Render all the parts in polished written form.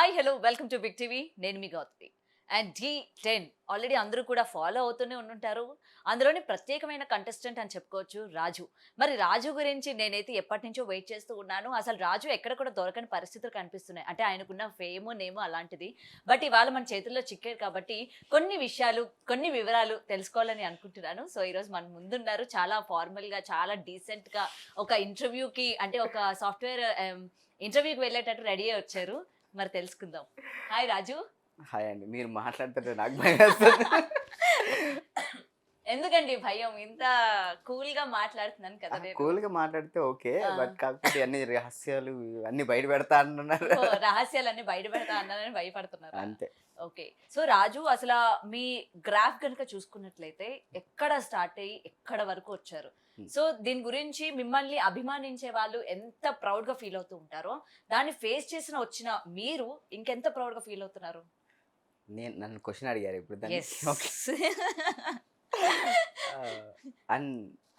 Hi hello welcome to big TV. నేను మీ Gautami. And D10 already అందరూ కూడా ఫాలో అవుతూనే ఉండుంటారు. అందులోని ప్రత్యేకమైన కంటెస్టెంట్ అని చెప్పుకోవచ్చు రాజు. మరి రాజు గురించి నేనైతే ఎప్పటి నుంచో వెయిట్ చేస్తూ ఉన్నాను. అసలు రాజు ఎక్కడ కూడా దొరకని పరిస్థితులు కనిపిస్తున్నాయి. అంటే ఆయనకున్న ఫేమ్ నేమో అలాంటిది. బట్ ఇవాళ మన చేతుల్లో చిక్కారు కాబట్టి కొన్ని విషయాలు, కొన్ని వివరాలు తెలుసుకోవాలని అనుకుంటున్నాను. సో ఈరోజు మన ముందున్నారు చాలా ఫార్మల్గా, చాలా డీసెంట్గా ఒక ఇంటర్వ్యూకి అంటే ఒక సాఫ్ట్వేర్ ఇంటర్వ్యూకి వెళ్ళేటట్టు రెడీ అయ్యి వచ్చారు. మరి తెలుసుకుందాం. హాయ్ రాజు. హాయ్ అండి. మీరు మాట్లాడుతుంటే నాకు భయమేస్తుంది. ఎందుకండి భయం? ఇంత కూల్ గా మాట్లాడుతున్నాను కదా నేను. కూల్‌గా మాట్లాడితే ఓకే. ఆ. బట్ కాకపోతే అన్ని రహస్యాలు అన్నీ బయట పెడతా అంటున్నారు. ఓ, రహస్యాలన్నీ బయట పెడతా అన్నానని భయపడుతున్నారు. అంతే. ఓకే. సో రాజు, అసలు మీ గ్రాఫ్ కనుక చూసుకున్నట్లయితే ఎక్కడ స్టార్ట్ అయ్యి ఎక్కడ వరకు వచ్చారు? సో దీని గురించి మిమ్మల్ని అభిమానించే వాళ్ళు ఎంత ప్రౌడ్ గా ఫీల్ అవుతూ ఉంటారో, దాన్ని ఫేస్ చేసిన వచ్చిన మీరు ఇంకెంత ప్రౌడ్ గా ఫీల్ అవుతున్నారు? నన్ను క్వెషన్ అడిగారు ఇప్పుడు దాన్ని. ఎస్. ఓకే. అన్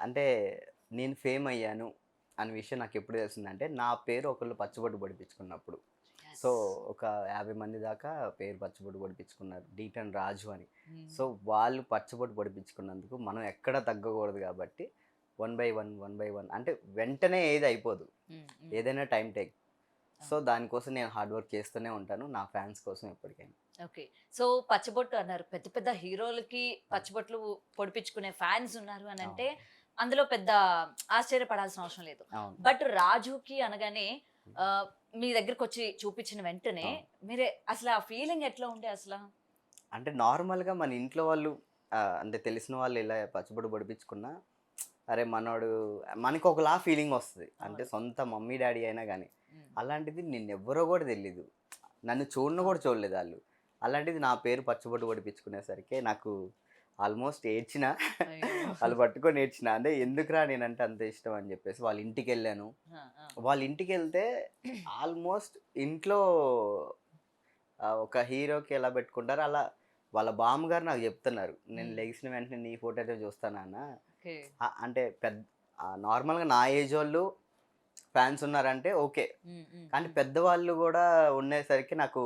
అంటే నేను ఫేమ్ అయ్యాను అనే విషయం నాకు ఎప్పుడు తెలిసిందంటే, నా పేరు ఒకళ్ళు పచ్చబొట్టు పొడిపించుకున్నప్పుడు. సో ఒక 50 మంది దాకా పేరు పచ్చబొట్టు పొడిపించుకున్నారు, D10 రాజు అని. సో వాళ్ళు పచ్చబొట్టు పొడిపించుకున్నందుకు మనం ఎక్కడ తగ్గకూడదు కాబట్టి వన్ బై వన్ అంటే వెంటనే ఏది అయిపోదు, ఏదైనా టైం టేక్. సో దానికోసం నేను హార్డ్ వర్క్ చేస్తూనే ఉంటాను, నా ఫ్యాన్స్ కోసం ఎప్పటికైనా. ఓకే. సో పచ్చబొట్టు అన్నారు. పెద్ద పెద్ద హీరోలకి పచ్చబొట్లు పొడిపించుకునే ఫ్యాన్స్ ఉన్నారు అని అంటే అందులో పెద్ద ఆశ్చర్యపడాల్సిన అవసరం లేదు. అవును. బట్ రాజుకి అనగానే మీ దగ్గరకు వచ్చి చూపించిన వెంటనే మీరే అసలు ఆ ఫీలింగ్ ఎట్లా ఉండే అసలు? అంటే నార్మల్గా మన ఇంట్లో వాళ్ళు అంటే తెలిసిన వాళ్ళు ఇలా పచ్చబొట్టు పొడిపించుకున్నా, అరే మనోడు మనకు ఒకలా ఫీలింగ్ వస్తుంది. అంటే సొంత మమ్మీ డాడీ అయినా కానీ. అలాంటిది నిన్నెవ్వరో కూడా తెలీదు, నన్ను చూడను కూడా చూడలేదు వాళ్ళు. అలాంటిది నా పేరు పచ్చబొట్టు పొడిపించుకునేసరికి నాకు ఆల్మోస్ట్ ఏడ్చిన. వాళ్ళు పట్టుకొని ఏడ్చిన. అంటే ఎందుకురా నేనంటే అంత ఇష్టం అని చెప్పేసి వాళ్ళ ఇంటికి వెళ్ళాను. వాళ్ళ ఇంటికి వెళ్తే ఆల్మోస్ట్ ఇంట్లో ఒక హీరోకి ఎలా పెట్టుకుంటారో అలా వాళ్ళ బామ్మగారు నాకు చెప్తున్నారు, నేను లెగిసిన వెంటనే నీ ఫోటో అయితే చూస్తానన్నా. అంటే పెద్ద నార్మల్గా నా ఏజ్ వాళ్ళు ఫ్యాన్స్ ఉన్నారంటే ఓకే, కానీ పెద్దవాళ్ళు కూడా ఉండేసరికి నాకు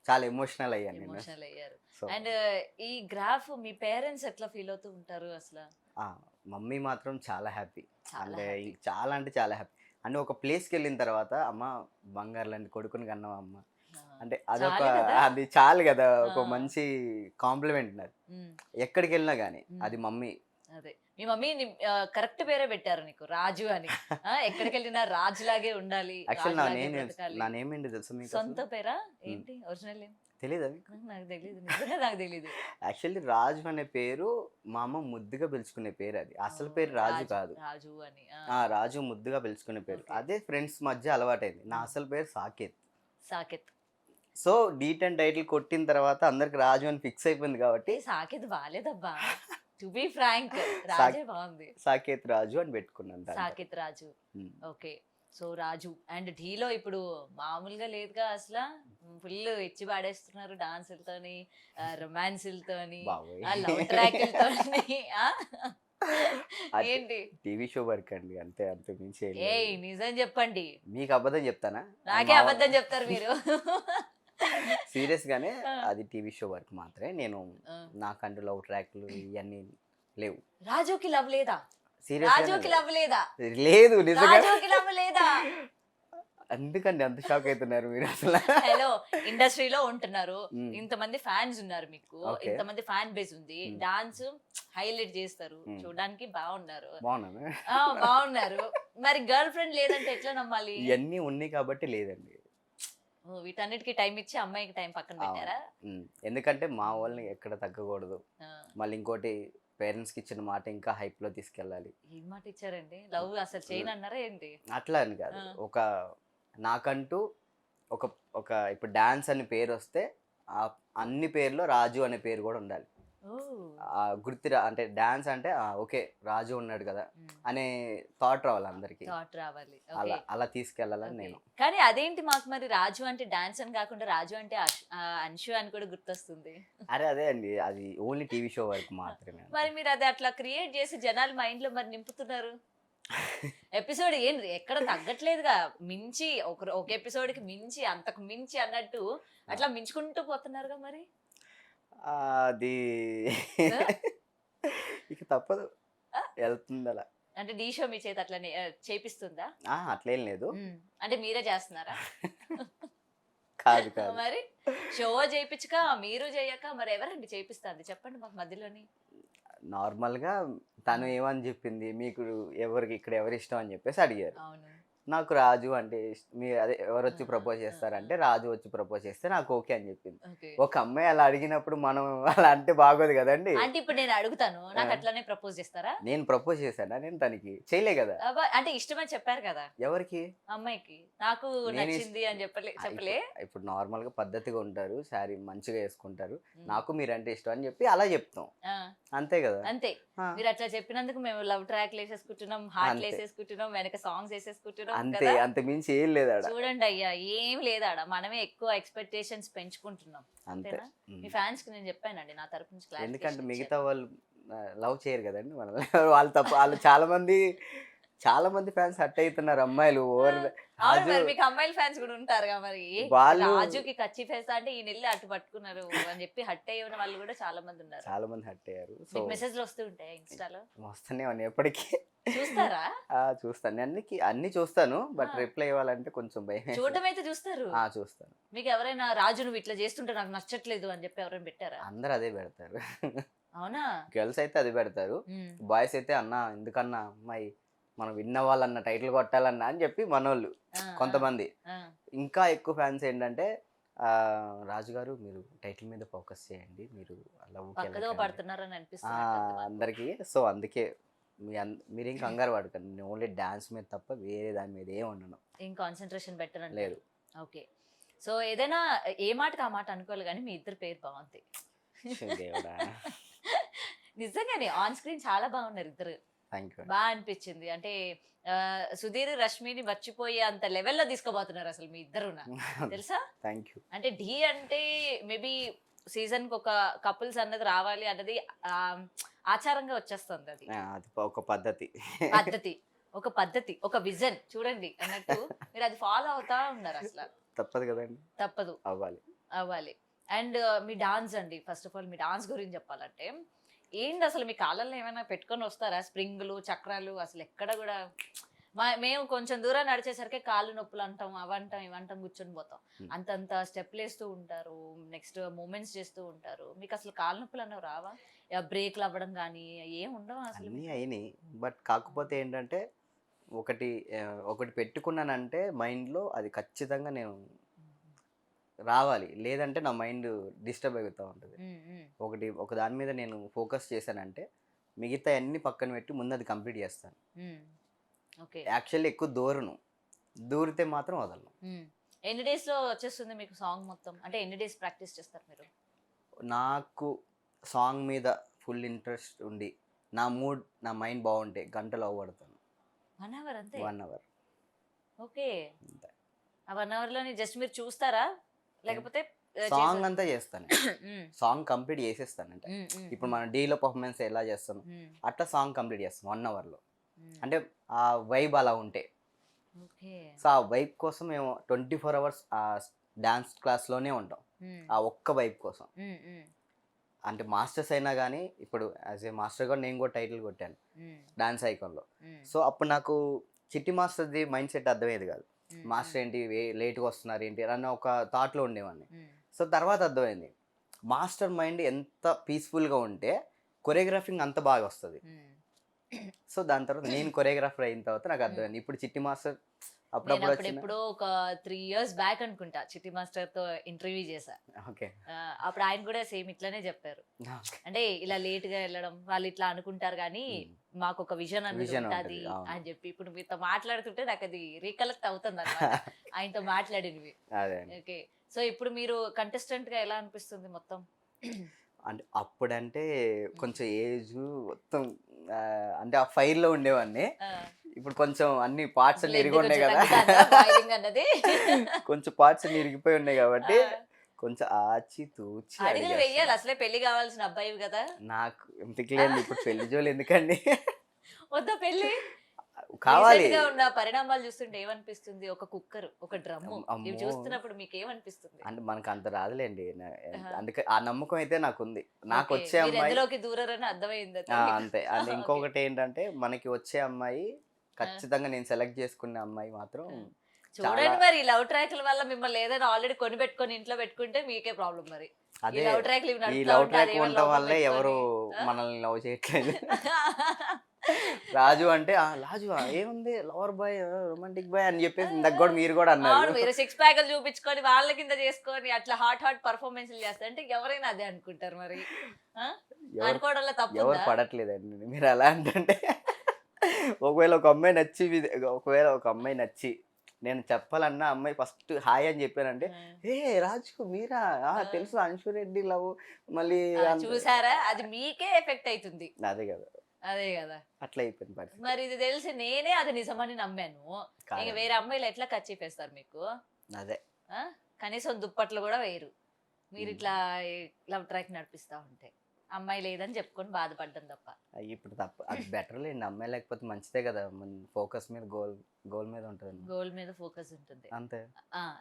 చాలా ఎమోషనల్ అయ్యాను నేను. ఎమోషనల్ అయ్యారు. సో అండ్ ఈ గ్రాఫ్ మీ పేరెంట్స్ ఎట్లా ఫీల్ అవుతూ ఉంటారు అసలు? మమ్మీ మాత్రం చాలా హ్యాపీ. చాలా అంటే happy. అంటే చాలా హ్యాపీ. అంటే ఒక ప్లేస్కి వెళ్ళిన తర్వాత అమ్మ బంగారు లాంటి కొడుకుని కన్నావా అమ్మ అంటే అదొక చాలు కదా. అది చాలు కదా, ఒక ఆ. మంచి కాంప్లిమెంట్ నాది. ఎక్కడికి వెళ్ళినా కానీ అది మమ్మీ. అదే మీ మమ్మీ కరెక్ట్ పేరే పెట్టారు నీకు, రాజు అని. ఎక్కడికి వెళ్ళినా రాజులాగే ఉండాలి, యాక్చువల్ రాజులాగే బ్రతకాలి. నా నేమ్ ఏంటి తెలుసు మీకు? సొంత పేరా ఏంటి? ఒరిజినల్ నేమ్ తెలియదు అది. నాకు తెలియదు, నిజంగా నాకు తెలియదు. యాక్చువల్లీ రాజు అనే పేరు మా అమ్మ ముద్దుగా పిలుచుకునే పేరు, అది అసలు పేరు రాజు కాదు. రాజు అని. రాజు ముద్దుగా పిలుచుకునే పేరు. Okay. అదే ఫ్రెండ్స్ మధ్య అలవాటైంది. నా అసలు పేరు Saketh. Saketh. So D10 title కొట్టిన తర్వాత అందరికి రాజు అని ఫిక్స్ అయిపోయింది కాబట్టి సాకేత్ బాలేదబ్బా, టు బి ఫ్రాంక్. రాజే బాగుంది. సాకేత్ రాజు అని పెట్టుకున్నాను దాంట్లో. సాకేత్ రాజు. ఉమ్. ఓకే. సో రాజు అండ్ ఢీలో ఇప్పుడు మామూలుగా లేదుగా అసలు, ఫుల్ ఇచ్చి పాడేస్తున్నారు డాన్సులతోని, రొమాన్సులతోని, బాబోయ్. లవ్ ట్రాక్లతోని. అది ఏంటి? టీవీ షో వర్క్ అండి, అంతే, అంతే మించి ఏం లేదు. ఏయ్ నిజం చెప్పండి. మీకు అబద్ధం చెప్తానా? నాకే అబద్ధం చెప్తారు మీరు. సీరియస్ గానే ఆ. అది టీవీ షో వర్క్ మాత్రమే. నేను ఆ. నాకంటూ లవ్ ట్రాక్లు ఇవన్నీ లేవు. రాజుకి లవ్ లేదా? సీరియస్ రాజుకి లవ్ లేదా? లేదు నిజంగా. రాజుకి లవ్ లేదా? ఎందుకండి అంత షాక్ అవుతున్నారు మీరు అసలు? హలో, ఇండస్ట్రీలో ఉంటున్నారు, మ్మ్. ఇంతమంది ఫ్యాన్స్ ఉన్నారు మీకు, Okay. ఇంతమంది ఫ్యాన్ బేస్ ఉంది, మ్మ్. డాన్స్ హైలైట్ చేస్తారు, మ్మ్. చూడడానికి బాగున్నారు. బాగున్నాను. బాగున్నారు. మరి గర్ల్ ఫ్రెండ్ లేదంటే ఎట్లా నమ్మాలి? ఇవన్నీ ఉన్నాయి కాబట్టి లేదండి. ఓ, వీటన్నిటికి టైం ఇచ్చి అమ్మాయికి టైం పక్కన పెట్టారా? ఎందుకంటే మా వాళ్ళని ఎక్కడ తగ్గకూడదు. ఆ, మళ్ళీ ఇంకోటి, పేరెంట్స్కి ఇచ్చిన మాట ఇంకా హైప్లో తీసుకెళ్ళాలి. ఏం మాట ఇచ్చారండి? లవ్ అసలు చేయను అన్నారా ఏంటి? అట్లా అని కాదు, ఆ. ఒక నాకంటూ ఒక ఒక ఇప్పుడు డాన్స్ అనే పేరు వస్తే ఆ అన్ని పేర్లో రాజు అనే పేరు కూడా ఉండాలి. ఓ, అంటే డాన్స్ అంటే ఓకే రాజు ఉన్నాడు కదా అనే థాట్ రావాలి అందరికి. థాట్ రావాలి. అలా ఓకే. అలా తీసుకెళ్ళాలని నేను. కానీ అదేంటి మాకు మరి రాజు అంటే డాన్స్ అని కాకుండా రాజు అంటే అన్షు అని కూడా గుర్తొస్తుంది. అదే అండి, అది ఓన్లీ టీవీ షో వరకు మాత్రమే. మరి మీరు అది అట్లా క్రియేట్ చేసి జనాల మైండ్ లో మరి నింపుతున్నారు. ఎపిసోడ్ ఏం ఎక్కడ తగ్గట్లేదుగా, మించి ఒక ఎపిసోడ్ కి మించి అంతకు మించి అన్నట్టు అట్లా మించుకుంటూ పోతున్నారుగా మరి. అది ఆ? ఇక తప్పదు, ఆ? వెళ్తుంది అలా. అంటే డీ షో మీ చేత అట్లా చేపిస్తుందా? అట్లేం లేదు. అంటే మీరే చేస్తున్నారా? కాదు కాదు. మరి షో చేయించక మీరు చేయక మరి ఎవరండి చేపిస్తుంది చెప్పండి మాకు మధ్యలోని. నార్మల్గా తను ఏమని చెప్పింది, మీకు ఎవరికి ఇక్కడ ఎవరు ఇష్టం అని చెప్పేసి అడిగారు. అవును. నాకు రాజు అంటే మీ అదే ఎవరు వచ్చి ఆ, ప్రపోజ్ ఆ, చేస్తారంటే రాజు వచ్చి ప్రపోజ్ చేస్తే నాకు ఓకే అని చెప్పింది. ఓకే. ఒక అమ్మాయి అలా అడిగినప్పుడు మనం అలా అంటే బాగోదు కదండి. అంటే ఇప్పుడు నేను అడుగుతాను, నాకు ఆ. అట్లానే ప్రపోజ్ చేస్తారా? నేను ప్రపోజ్ చేశానా, నేను తనకి చేయలే కదా. అబ్బా, అంటే ఇష్టమని చెప్పారు కదా ఎవరికి? అమ్మాయికి. నాకు నేను నచ్చింది అని చెప్పలే. ఇప్పుడు నార్మల్గా పద్ధతిగా ఉంటారు, శారీ మంచిగా వేసుకుంటారు, ఉమ్. నాకు మీరంటే ఇష్టం అని చెప్పి అలా చెప్తాం, ఆ, అంతే కదా. అంతే. ఆ, మీరు అట్లా చెప్పినందుకు మేము లవ్ ట్రాక్ వేసేసుకుంటున్నాం, హార్ట్ అంతే. వేసేసుకుంటున్నాం, వెనక సాంగ్స్ వేసేసుకుంటున్నాం అంతే, కదా. అంత మించి ఏం లేదు ఆడ. చూడండి అయ్యా, ఏం లేదాడ, మనమే ఎక్కువ ఎక్స్పెక్టేషన్స్ పెంచుకుంటున్నాం. అంతే. అంతేనా? మీ ఫ్యాన్స్ కి నేను చెప్పానండి నా తరపు నుంచి ఎందుకంటే clarification మిగతా ఇచ్చాను. వాళ్ళు లవ్ చేయరు కదండి మనల్ని. వాళ్ళు తప్ప, వాళ్ళు చాలా మంది ఫ్యాన్స్ హట్ అవుతున్నారు అమ్మాయిలు ఓవర్. అవును, మరి రాజు మీకు అమ్మాయిల ఫ్యాన్స్ కూడా ఉంటారుగా మరి. వాళ్ళు రాజుకి కచ్చి ఫేస్ అంటే ఈ నెల్లి అటు పట్టుకున్నారు అని చెప్పి హట్ అయ్యే వాళ్ళు కూడా చాలా మంది ఉన్నారు. చాలా మంది హట్ అయ్యారు. సో మీకు మెసేజ్లు వస్తూ ఉంటాయి ఇన్స్టాలో? వస్తూనే ఉన్నాయి ఎప్పటికీ. చూస్తారా? చూస్తాను, అన్ని చూస్తాను, బట్ ఆ. రిప్లై ఇవ్వాలంటే కొంచెం భయం. చూడటం అయితే చూస్తారు. చూస్తాను. మీకు ఎవరైనా రాజు నువ్వు ఇట్లా చేస్తుంటే నాకు నచ్చట్లేదు అని చెప్పి ఎవరైనా పెట్టారా? అందరు అదే పెడతారు. అవునా? గర్ల్స్ అయితే అది పెడతారు, ఉమ్. బాయ్స్ అయితే అన్న ఎందుకన్నా అమ్మాయి మనం విన్న వాళ్ళన్న టైటిల్ కొట్టాలన్నా అని చెప్పి మనోళ్ళు ఆ, కొంతమంది. ఆ, ఇంకా ఎక్కువ ఫ్యాన్స్ ఏంటంటే రాజుగారు మీరు టైటిల్ మీద ఫోకస్ చేయండి, మీరు పక్కదో పడుతున్నారని అనిపిస్తుంది అందరికి. సో అందుకే మీరేం కంగారు పడకండి, నేను ఓన్లీ డాన్స్ మీద తప్ప వేరే దాని మీద ఏం ఉండను. ఏం కాన్సన్ట్రేషన్ పెట్టరండి. లేదు. ఓకే. సో ఏదైనా ఏ మాటకి ఆ మాట అనుకోవాలి, కానీ మీ ఇద్దరు పేరు బాగుంది. దేవుడా, నిజంగానే ఆన్ స్క్రీన్ చాలా బాగున్నారు ఇద్దరు. Thank you. బాగా అనిపించింది. అంటే సుధీర్ రష్మిని మర్చిపోయే అంత లెవెల్లో తీసుకోబోతున్నారు అసలు మీ ఇద్దరు తెలుసా. Thank you. అంటే ఢీ అంటే మేబీ సీజన్ కి ఒక కపుల్స్ అన్నది రావాలి అన్నది ఆచారంగా వచ్చేస్తుంది. అది అది ఒక పద్ధతి. పద్ధతి, ఒక పద్ధతి, ఒక విజన్ చూడండి అన్నట్టు మీరు అది ఫాలో అవుతా ఉన్నారు అసలు. తప్పదు కదండి, తప్పదు, అవ్వాలి. అవ్వాలి. అండ్ మీ డాన్స్ అండి, first of all me dance గురించి చెప్పాలంటే ఏంటి అసలు, మీ కాళ్ళల్లో ఏమైనా పెట్టుకొని వస్తారా స్ప్రింగులు చక్రాలు? అసలు ఎక్కడ కూడా మేము కొంచెం దూరం నడిచేసరికి కాళ్ళు నొప్పులు అంటాం, అవంటాం ఇవంటాం, కూర్చొని పోతాం. అంతంత స్టెప్లు వేస్తూ ఉంటారు, నెక్స్ట్ మూమెంట్స్ చేస్తూ ఉంటారు. మీకు అసలు కాళ్ళ నొప్పులు అన్నవి రావా? బ్రేక్లు అవ్వడం కానీ ఏం ఉండవు అసలు? అన్నీ అయినాయి, బట్ కాకపోతే ఏంటంటే ఒకటి పెట్టుకున్నానంటే మైండ్లో అది ఖచ్చితంగా నేను రావాలి, లేదంటే నా మైండ్ డిస్టర్బ్ అవుతూ ఉంటుంది. ఒక దాని మీద నేను ఫోకస్ చేశానంటే మిగతా అన్ని పక్కన పెట్టి ముందు అది కంప్లీట్ చేస్తాను. ఓకే. యాక్చువల్లీ ఎక్కువ దూరితే మాత్రం వదలను. ఎన్ని డేస్ లో వచ్చేస్తుంది మీకు సాంగ్ మొత్తం? అంటే ఎన్ని డేస్ ప్రాక్టీస్ చేస్తారు మీరు? నాకు సాంగ్ మీద ఫుల్ ఇంట్రెస్ట్ ఉండి నా మైండ్ బాగుంటే గంటలో అవ్వడతాను. 1 hour అంతే? 1 hour. ఓకే. ఆ 1 hour లోని జస్ట్ మీరు చూస్తారా లేకపోతే సాంగ్ అంతా చేస్తాను, సాంగ్ కంప్లీట్ చేసేస్తాను. అంటే ఇప్పుడు మన డీలో పర్ఫార్మెన్స్ ఎలా చేస్తాను అట్లా సాంగ్ కంప్లీట్ చేస్తాను 1 hour లో. అంటే ఆ వైబ్ అలా ఉంటే. సో ఆ వైబ్ కోసం మేము 24 hours ఆ డాన్స్ క్లాస్లోనే ఉంటాం, ఆ ఒక్క వైబ్ కోసం. అంటే మాస్టర్స్ అయినా కానీ ఇప్పుడు యాజ్ ఏ మాస్టర్ కూడా నేను కూడా టైటిల్ కొట్టాను డాన్స్ ఐకాన్లో. సో అప్పుడు నాకు చిట్టి మాస్టర్ది మైండ్ సెట్ అర్థమయ్యేది కాదు. మాస్టర్ ఏంటి లేట్గా వస్తున్నారు ఏంటి అన్న ఒక థాట్లో ఉండేవాడిని. సో తర్వాత అర్థమైంది మాస్టర్ మైండ్ ఎంత పీస్ఫుల్గా ఉంటే కొరియోగ్రాఫింగ్ అంత బాగా వస్తుంది. సో దాని తర్వాత నేను కొరియోగ్రాఫర్ అయిన తర్వాత నాకు అర్థమైంది. ఇప్పుడు చిట్టి మాస్టర్ ఎప్పుడో ఒక 3 years బ్యాక్ అనుకుంటా చిట్టి మాస్టర్ తో ఇంటర్వ్యూ చేశా. ఓకే. అప్పుడు ఆయన కూడా సేమ్ ఇట్లానే చెప్పారు. అంటే ఇలా లేట్ గా వెళ్ళడం వాళ్ళు ఇట్లా అనుకుంటారు కానీ మాకు ఒక విజన్ అనేది ఉంటుంది అని చెప్పి. ఇప్పుడు మీతో మాట్లాడుతుంటే నాకు అది రీకలెక్ట్ అవుతుంది అన్నమాట ఆయనతో మాట్లాడినవి. ఓకే. సో ఇప్పుడు మీరు కంటెస్టెంట్ గా ఎలా అనిపిస్తుంది మొత్తం? అంటే అప్పుడంటే కొంచెం ఏజ్ మొత్తం అంటే ఆ ఫైర్ లో ఉండేవాడిని. ఇప్పుడు కొంచెం అన్ని పార్ట్స్ అన్ని ఇరిగి ఉన్నాయి కదా, కొంచెం పార్ట్స్ అన్ని ఇరిగిపోయి ఉన్నాయి కాబట్టి కొంచెం ఆచి తూచి వెయ్యాలి. అసలే పెళ్లి కావాల్సిన అబ్బాయి కదా. నాకు ఎందుకు లేదు ఇప్పుడు పెళ్లి జోలు ఎందుకండి? వద్దా పెళ్లి? కావాలి. రీసెంట్ గా ఉన్న పరిణామాలు చూస్తుంటే ఏమనిపిస్తుంది? ఒక కుక్కర్, ఒక డ్రమ్ము ఇవి అమ్మో! చూస్తున్నప్పుడు మీకు ఏమనిపిస్తుంది? అంటే మనకు అంత రాదులేండి. ఆహా. అందుకే ఆ నమ్మకం అయితే నాకుంది. ఓకే. నాకొచ్చే మీరు అమ్మాయి ఎందులోకి దూరరని అర్థమైంది అంతే. And okay. ఇంకొకటి ఏంటంటే మనకి వచ్చే అమ్మాయి ఖచ్చితంగా నేను సెలెక్ట్ చేసుకునే అమ్మాయి మాత్రం చాలా చూడండి మరి లవ్ ట్రాక్ల వల్ల మిమ్మల్ని ఏదైనా ఆల్రెడీ కొని పెట్టుకొని ఇంట్లో పెట్టుకుంటే మీకే ప్రాబ్లం మరి. ఈ అదే లవ్ ట్రాక్లు ఇవి ఈ నడుపుతా లవ్ ఉంటే ట్రాక్ అదేమో ఉండటం లోపల వల్లే ఎవరు పెట్టుకొని ఆ? మనల్ని లవ్ చేయట్లేదు. రాజు అంటే రాజు ఏముంది లవర్ బాయ్ రొమాంటిక్ బాయ్ అని చెప్పేసి ఇందాక కూడా మీరు కూడా అవును, అన్నారు. మీరు సిక్స్ ప్యాక్లు చూపించుకొని వాళ్ళ కింద చేసుకొని అట్లా హాట్ పర్ఫార్మెన్స్లు చేస్తారు అంటే ఎవరైనా అదే అనుకుంటారు మరి. ఆ? ఎవరు అనుకోవడంలో ఎవరు తప్పుందా? పడట్లేదండి మీరు అలా అంటే. ఒకవేళ ఒక అమ్మాయి నచ్చి నేను చెప్పాలన్నా అమ్మాయి ఫస్ట్ హాయ్ అని చెప్పానంటే ఆ. ఏ రాజు మీరా తెలుసు అంశు రెడ్డి లవ్ మళ్ళీ చూసారా, అది మీకే ఎఫెక్ట్ అవుతుంది. అదే కదా అదే కదా. అట్లా అయిపోయింది పరిస్థితి. మరి ఇది తెలిసి నేనే అది నిజమని నమ్మాను. ఇంక కాదండి. వేరే అమ్మాయిలు ఎట్లా ఖర్చీపేస్తారు మీకు? అదే ఆ? కనీసం దుప్పట్లు కూడా వేయరు మీరు ఇట్లా లవ్ ట్రాక్ నడిపిస్తా ఉంటే. అమ్మాయి లేదని చెప్పుకొని బాధపడ్డం తప్ప. ఇప్పుడు తప్ప అది బెటర్ లేండి. అమ్మాయి లేకపోతే మంచిదే కదా. మన ఫోకస్ మీద గోల్ మీద ఉంటుంది గోల్ మీద ఫోకస్ ఉంటుంది. అంతే.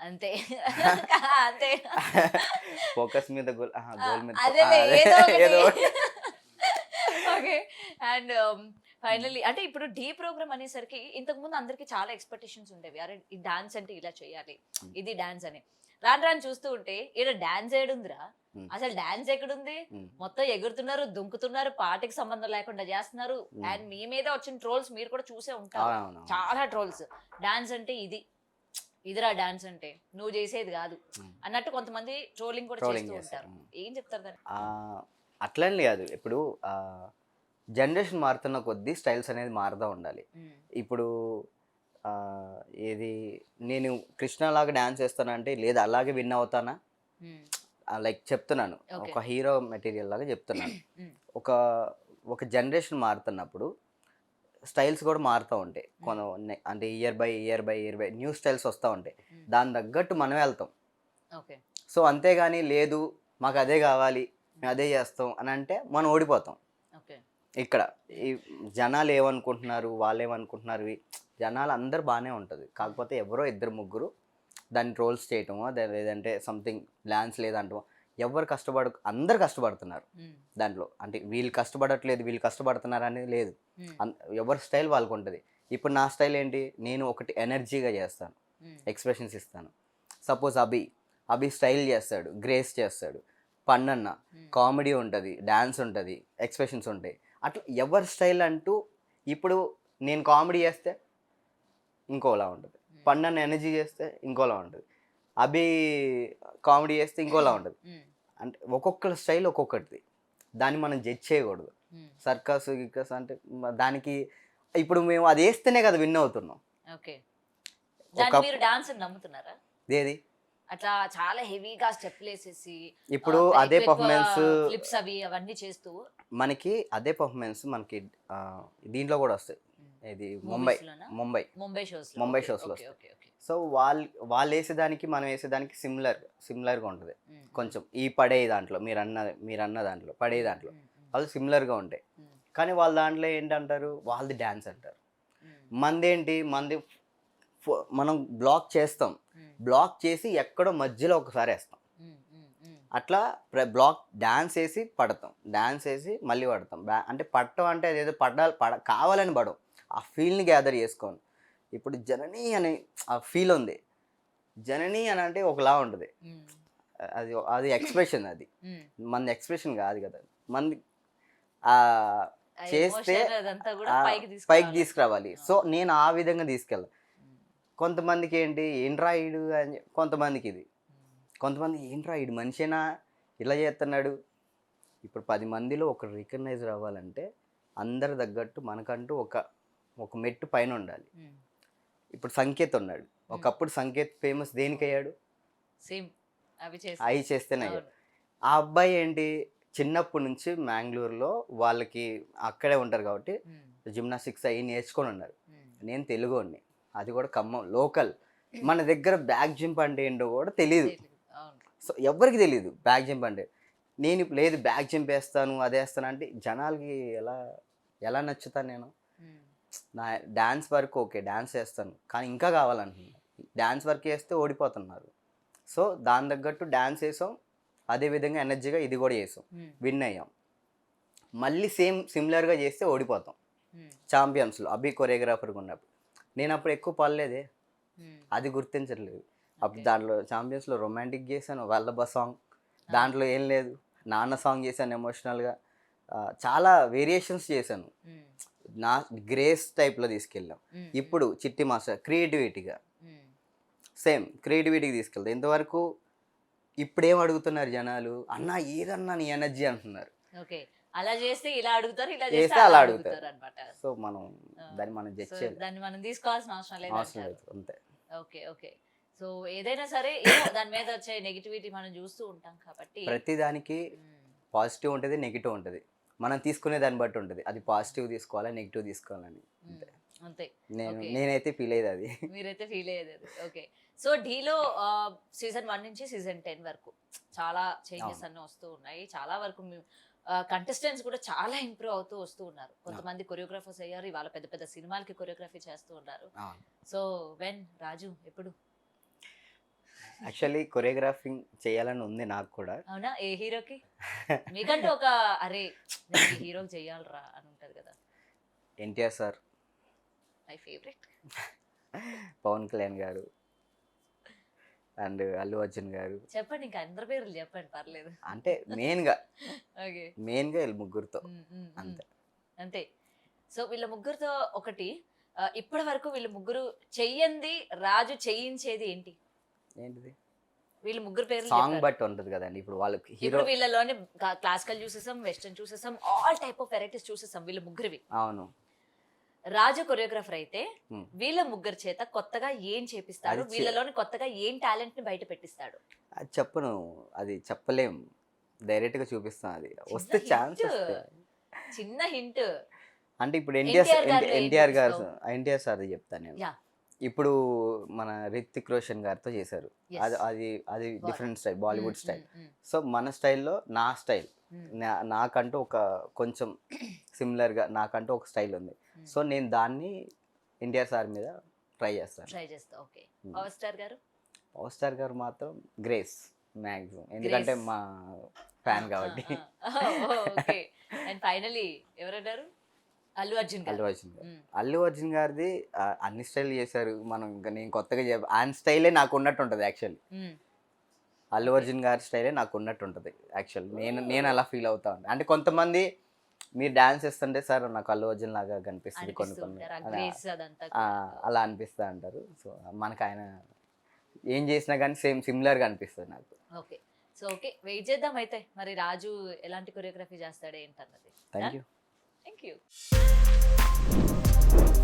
అంతే. అంతే. ఫోకస్ మీద గోల్ మీద అదేలే ఏదో ఏదో ఒకటి. ఓకే. అండ్ ఫైనల్లీ అంటే ఇప్పుడు డీ ప్రోగ్రామ్ అనేసరికి ఇంతకు ముందు అందరికి చాలా ఎక్స్పెక్టేషన్స్ ఉండేవి. అరే ఈ డాన్స్ అంటే ఇలా చేయాలి, ఇది డాన్స్ అని. రాను రాను చూస్తూ ఉంటే ఈడ డాన్స్ ఏడుందిరా, అసలు డాన్స్ ఎక్కడుంది? మొత్తం ఎగురుతున్నారు, దుంకుతున్నారు, పాటకి సంబంధం లేకుండా చేస్తున్నారు. అండ్ మీ మీద వచ్చిన ట్రోల్స్ మీరు కూడా చూసే ఉంటారు, చాలా ట్రోల్స్. డాన్స్ అంటే ఇదిరా డాన్స్ అంటే, నువ్వు చేసేది కాదు అన్నట్టు కొంతమంది ట్రోలింగ్ కూడా చేస్తూ ఉంటారు. ఏం చెప్తారు దాన్ని? అట్లని కాదు. ఇప్పుడు జనరేషన్ మారుతున్న కొద్దీ స్టైల్స్ అనేది మారుతూ ఉండాలి. ఇప్పుడు ఏది నేను కృష్ణలాగా డాన్స్ చేస్తానంటే లేదు అలాగే విన్ అవుతానా, లైక్ చెప్తున్నాను ఒక హీరో మెటీరియల్ లాగా చెప్తున్నాను. ఒక జనరేషన్ మారుతున్నప్పుడు స్టైల్స్ కూడా మారుతూ ఉంటాయి. అంటే ఇయర్ బై న్యూ స్టైల్స్ వస్తూ ఉంటాయి. దాని తగ్గట్టు మనం వెళ్తాం. సో అంతేగాని లేదు మాకు అదే కావాలి మేము అదే చేస్తాం అని అంటే మనం ఓడిపోతాం. ఇక్కడ ఈ జనాలు ఏమనుకుంటున్నారు, వాళ్ళు ఏమనుకుంటున్నారు, జనాలు అందరు బాగానే ఉంటుంది. కాకపోతే ఎవరో ఇద్దరు ముగ్గురు దాన్ని ట్రోల్స్ చేయటమో లేదంటే సంథింగ్ డాన్స్ లేదంటమో, ఎవరు అందరు కష్టపడుతున్నారు దాంట్లో. అంటే వీళ్ళు కష్టపడట్లేదు వీళ్ళు కష్టపడుతున్నారు అనేది లేదు. ఎవరి స్టైల్ వాళ్ళకు ఉంటుంది. ఇప్పుడు నా స్టైల్ ఏంటి, నేను ఒకటి ఎనర్జీగా చేస్తాను, ఎక్స్ప్రెషన్స్ ఇస్తాను. సపోజ్ అభి స్టైల్ చేస్తాడు, గ్రేస్ చేస్తాడు, పన్నన్న కామెడీ ఉంటుంది, డ్యాన్స్ ఉంటుంది, ఎక్స్ప్రెషన్స్ ఉంటాయి. అట్లా ఎవరి స్టైల్ అంటూ. ఇప్పుడు నేను కామెడీ చేస్తే ఇంకోలా ఉంటుంది, పన్నన్న ఎనర్జీ చేస్తే ఇంకోలా ఉంటుంది, అభి కామెడీ చేస్తే ఇంకోలా ఉంటుంది. అంటే ఒక్కొక్కరి స్టైల్ ఒక్కొక్కటిది. దాన్ని మనం జడ్జ్ చేయకూడదు. సర్కస్ గిక్కస్ అంటే దానికి ఇప్పుడు మేము అది వేస్తేనే కదా విన్ అవుతున్నాం. డాన్స్ నమ్ముతున్నారా? ఏది అట్లా చాలా హెవీగా స్టెప్లు వేసేసి ఇప్పుడు అదే పర్ఫార్మెన్స్ ఫ్లిప్స్ అవి అవన్నీ చేస్తూ మనకి అదే పర్ఫార్మెన్స్ మనకి దీంట్లో కూడా వస్తాయి. ఇది ముంబై షోస్లో. సో వాళ్ళు వేసేదానికి మనం వేసేదానికి సిమిలర్గా ఉంటుంది కొంచెం. ఈ పడే దాంట్లో మీరు అన్న దాంట్లో పడే దాంట్లో వాళ్ళు సిమిలర్గా ఉంటాయి. కానీ వాళ్ళ దాంట్లో ఏంటంటారు, వాళ్ళది డ్యాన్స్ అంటారు. మంది మనం బ్లాక్ చేస్తాం, బ్లాక్ చేసి ఎక్కడో మధ్యలో ఒకసారి వేస్తాం. అట్లా బ్లాక్ డాన్స్ వేసి పడతాం, డాన్స్ వేసి మళ్ళీ పడతాం. అంటే పడటం అంటే అదేదో కావాలని పడవు, ఆ ఫీల్ని గ్యాదర్ చేసుకోండి. ఇప్పుడు జనని అని ఆ ఫీల్ ఉంది. జనని అని అంటే ఒకలా ఉంటుంది, అది ఎక్స్ప్రెషన్. అది మన ఎక్స్ప్రెషన్ కాదు కదా, మంది చేస్తే పైకి తీసుకురావాలి. సో నేను ఆ విధంగా తీసుకెళ్ళాను. కొంతమందికి ఏంట్రా ఈడు అని, కొంతమందికి ఇది, కొంతమంది ఏంట్రా ఈడు మనిషేనా ఇలా చేస్తున్నాడు. ఇప్పుడు 10 మందిలో ఒకరు రికగ్నైజ్ అవ్వాలంటే అందరి తగ్గట్టు మనకంటూ ఒక మెట్టు పైన ఉండాలి. ఇప్పుడు సంకేత్ ఉన్నాడు, ఒకప్పుడు సంకేత్ ఫేమస్ దేనికయ్యాడు, అవి చేస్తేనే అయ్యాడు. ఆ అబ్బాయి చిన్నప్పటి నుంచి మ్యాంగ్లూరులో వాళ్ళకి అక్కడే ఉంటారు కాబట్టి జిమ్నాస్టిక్స్ అవి నేర్చుకొని ఉన్నారు. నేను తెలుగుని, అది కూడా ఖమ్మం లోకల్. మన దగ్గర బ్యాక్ జంప్ అంటే ఏంటో కూడా తెలియదు. సో ఎవరికి తెలియదు బ్యాక్ జంప్ అంటే. నేను ఇప్పుడు లేదు బ్యాక్ జంప్ వేస్తాను అదే వేస్తాను అంటే జనాలకి ఎలా నచ్చుతాను నేను. నా డ్యాన్స్ వరకు ఓకే, డ్యాన్స్ చేస్తాను కానీ ఇంకా కావాలంటున్నాను. డ్యాన్స్ వర్క్ చేస్తే ఓడిపోతున్నారు. సో దాని తగ్గట్టు డ్యాన్స్ వేసాం, అదేవిధంగా ఎనర్జీగా ఇది కూడా చేసాం, విన్ అయ్యాం. మళ్ళీ సిమిలర్గా చేస్తే ఓడిపోతాం. ఛాంపియన్స్లో అభి కొరియోగ్రాఫర్గా ఉన్నప్పుడు నేను అప్పుడు ఎక్కువ పడలేదే, అది గుర్తించట్లేదు. అప్పుడు దాంట్లో ఛాంపియన్స్లో రొమాంటిక్ చేశాను, వల్లభ సాంగ్, దాంట్లో ఏం లేదు, నాన్న సాంగ్ చేశాను ఎమోషనల్గా, చాలా వేరియేషన్స్ చేశాను, నా గ్రేస్ టైప్లో తీసుకెళ్ళాం. ఇప్పుడు చిట్టి మాస్టర్ క్రియేటివిటీగా సేమ్ క్రియేటివిటీకి తీసుకెళ్తాం. ఇంతవరకు ఇప్పుడు ఏం అడుగుతున్నారు జనాలు, అన్న ఏదన్నా నీ ఎనర్జీ అంటున్నారు. ఓకే, అలా చేస్తే ఇలా అడుగుతారు, ఇలా చేస్తే చేస్తే అలా అలా అడుగుతారు. అడుగుతారు అన్నమాట. సో మనం దాన్ని మనం జడ్జ్ సో చేయాలి, దాన్ని మనం తీసుకోవాల్సిన అవసరం లేదు అవసరం అంటారు. లేదు, అంతే. Okay okay. సో ఏదైనా సరే ఏమో దాని మీద వచ్చే నెగిటివిటీ మనం చూస్తూ ఉంటాం కాబట్టి ప్రతి దానికి పాజిటివ్ ఉంటుంది, నెగిటివ్ ఉంటుంది, మనం తీసుకునే దాన్ని బట్టి ఉంటుంది. అది పాజిటివ్ తీసుకోవాలా, నెగిటివ్ తీసుకోవాలని అంతే. అంతే. నేనైతే ఫీల్ అయ్యేది అది. మీరైతే ఫీల్ అయ్యేది అది. ఓకే. సో ఢీలో సీజన్ 1 నుంచి సీజన్ 10 వరకు చాలా చేంజెస్ అన్నీ వస్తూ ఉన్నాయి. చాలా వరకు కంటెస్టెంట్స్ కూడా చాలా ఇంప్రూవ్ అవుతూ వస్తూ ఉన్నారు. కొంతమంది కొరియోగ్రాఫర్స్ అయ్యారు, ఇవాళ పెద్ద పెద్ద సినిమాలకి కొరియోగ్రఫీ చేస్తూ ఉన్నారు. సో వెన్ రాజు ఎప్పుడు? యాక్చువల్లీ కొరియోగ్రాఫింగ్ చేయాలని ఉంది నాకు కూడా. అవునా? ఏ హీరోకి? మీకంటూ ఒక అరే నేను ఈ హీరోకి చెయ్యాలరా అని ఉంటది కదా. NTR sir, my favourite. Pawan Kalyan garu and Allu Arjun గారు. చెప్పండి, ఇంకా అందరి పేర్లు చెప్పండి, పర్లేదు. అంటే మెయిన్గా ఓకే, వీళ్ళు ముగ్గురుతో అంతే. అంతే. సో వీళ్ళ ముగ్గురుతో ఒకటి, ఇప్పటి వరకు వీళ్ళ ముగ్గురు చెయ్యంది రాజు చేయించేది ఏంటి? ఏంటిది? వీళ్ళ ముగ్గురు పేర్లు సాంగ్ చెప్పారు. బట్టి ఉంటుంది కదండి. ఇప్పుడు వాళ్ళకి హీరో, ఇప్పుడు వీళ్ళలోనే క్లాసికల్ చూసేసాం, వెస్టర్న్ చూసేసాం, ఆల్ టైప్ ఆఫ్ వెరైటీస్ చూసేసాం వీళ్ళ ముగ్గురివి. అవును. రాజు కొరియోగ్రాఫర్ అయితే వీళ్ళ ముగ్గురు చేత కొత్తగా ఏం చేపిస్తాడు, అది వీళ్ళలోని కొత్తగా ఏం టాలెంట్ ని బయట పెట్టిస్తాడు? అది చెప్పను, అది చెప్పలేం, డైరెక్ట్ గా చూపిస్తాం. అది వస్తే ఛాన్స్ చిన్న హింట్ అంటే ఇప్పుడు NTR ఎన్టీఆర్ సార్ చెప్తాను నేను. Yeah. ఇప్పుడు మన రితిక్ రోషన్ గారితో చేశారు. Yes. అది different style, Bollywood style. So మన స్టైల్లో నా స్టైల్, నాకంటూ ఒక కొంచెం సిమిలర్గా నాకంటూ ఒక స్టైల్ ఉంది. సో నేను దాన్ని ఎన్టీఆర్ సార్ మీద ట్రై చేస్తాను. ఓకే. పవర్ స్టార్ గారు? పవర్ స్టార్ గారు మాత్రం గ్రేస్ మ్యాక్సిమం, ఎందుకంటే మా ఫ్యాన్ కాబట్టి. ఓకే. అండ్ ఫైనలీ ఎవరన్నారు? అల్లు అర్జున్ గారు. అల్లు అర్జున్ గారిది అన్ని స్టైల్ చేశారు. మనం ఇంకా నేను కొత్తగా ఆయన స్టైలే నాకు ఉన్నట్టు ఉంటుంది యాక్చువల్లీ. అల్లు అర్జున్ గారి స్టైలే నాకు ఉన్నట్టు ఉంటుంది యాక్చువల్. నేను అలా ఫీల్ అవుతా ఉంటాను. అంటే కొంతమంది మీరు డాన్స్ చేస్తుంటే సార్ నాకు అల్లు అర్జున్ లాగా కనిపిస్తుంది, కొన్ని అలా అనిపిస్తా అంటారు. సో మనకు ఆయన ఏం చేసినా కానీ సిమిలర్గా అనిపిస్తుంది నాకు. ఓకే. సో ఓకే, వెయిట్ చేద్దాం అయితే మరి రాజు ఎలాంటి కొరియోగ్రఫీ చేస్తాడు ఏంటన్నది. Thank you. Thank you.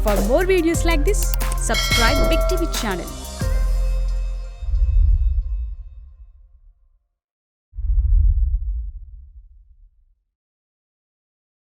For more videos like this, subscribe Big TV channel.